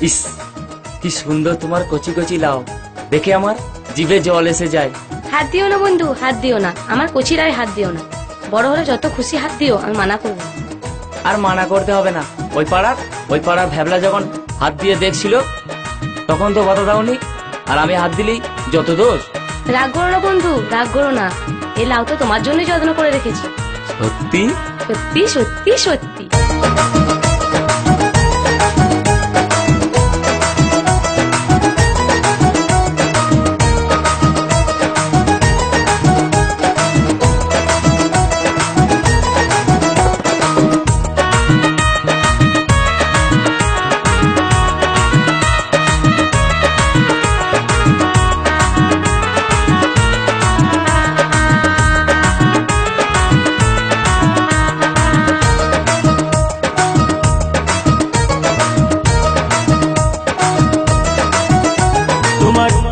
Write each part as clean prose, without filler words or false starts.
ইস, কি সুন্দর তোমার কচি কচি লাউ, দেখে আমার জিভে জল এসে যায়। হাত দিও না বন্ধু, হাত দিও না, আমার কচির আর হাত দিও না। বড় হলে যত খুশি হাত দিও, আমি মানা করবো। আর মানা করতে হবে না। ওই পাড়ার ভ্যাবলা যখন হাত দিয়ে দেখছিল তখন তো বাধা দাওনি, আর আমি হাত দিলেই যত দোষ। রাগ করো না বন্ধু, রাগ করো না। এই লাউ তো তোমার জন্যই যত্ন করে রেখেছি। সত্যি সত্যি সত্যি সত্যি।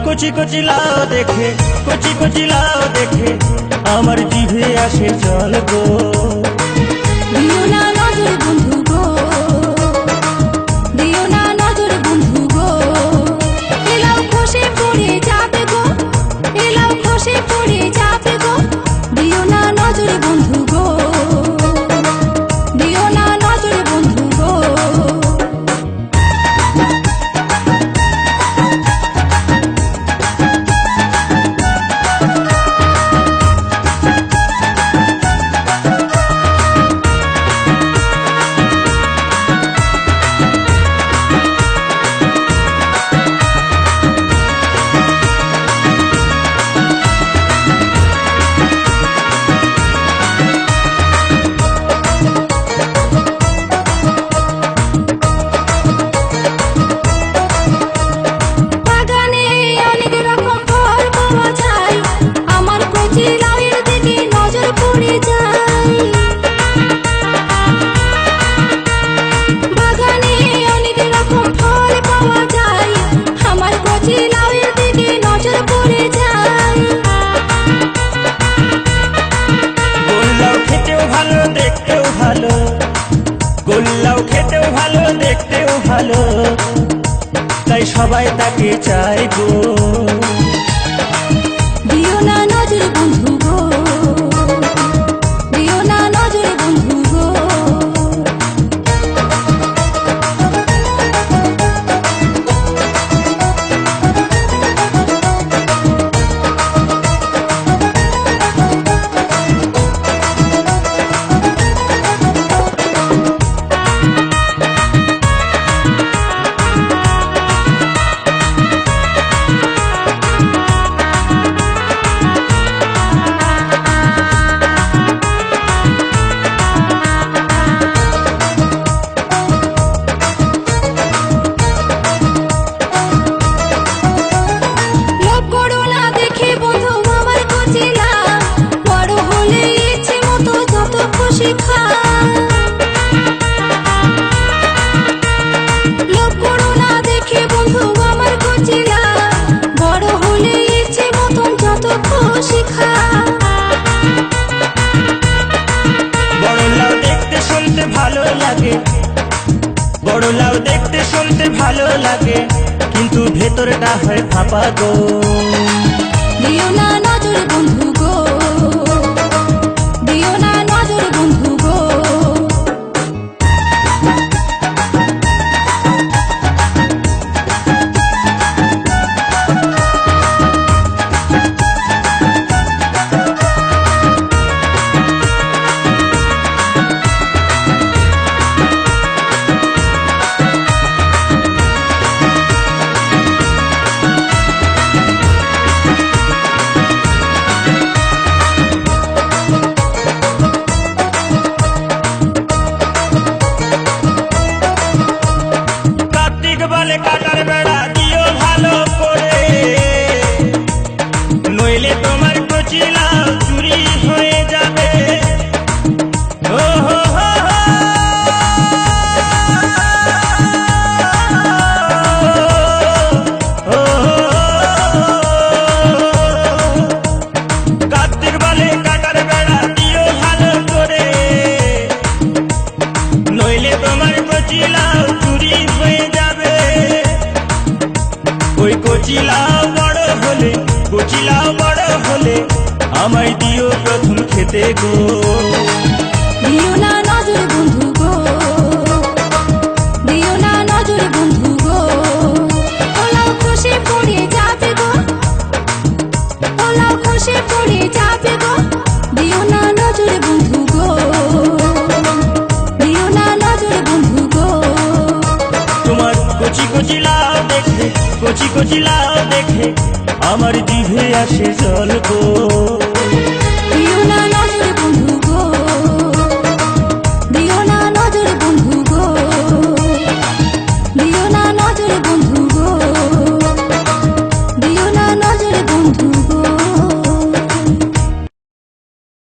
কচি কচি লাউ দেখে, কচি কচি লাউ দেখে আমার জিভে আসে জল গো। দিও না নজর বন্ধু গো, দিও না নজর বন্ধু গো। এলাও খসে পড়ে যাবে গো, এলাও খসে পড়ে যাবে গো। দিও না নজর বন্ধু গো, দিও না নজর বন্ধু গো। গোল্লাও খেতেও ভালো, দেখতেও ভালো, তাই সবাই তাকে চায় গো। দিও না নজর বন্ধু গো, দিও না নজর বন্ধু গো। লোভ করো না দেখে বন্ধু আমার কচিলা, বড় হলে ইচ্ছে মতন যত খুশি খা। বড় লাউ দেখতে শুনতে ভালো লাগে, বড় লাউ দেখতে শুনতে ভালো লাগে, কিন্তু ভেতরটা হয় ফাঁপা গো। দিও না নজর বন্ধু গো, দিও না নজর বন্ধু গো। কাটার বেড়া দিও ভালো করে, নইলে তোমার কচি লাউ চুরি হয়ে যাবে। ও হো হো হো। কার্তিক বলে কাটার বেড়া দিও ভালো করে, নইলে তোমার কচি লাউ চুরি হয়ে যাবে। কচিলাও বড় হলে, কচিলাও বড় হলে আমায় দিও প্রথম খেতে গো। দিও না নজর বন্ধু গো, দিও না নজর বন্ধু গো, ওলাও খসে পড়ে যাবে গো, ওলাও খসে পড়ে যাবে গো, দিও না নজর বন্ধু গো, দিও না নজর বন্ধু গো। তোমার কচি কচি লাউ দেখে, কচি কচি লাউ দেখে আমার জিভে আসে জল গো।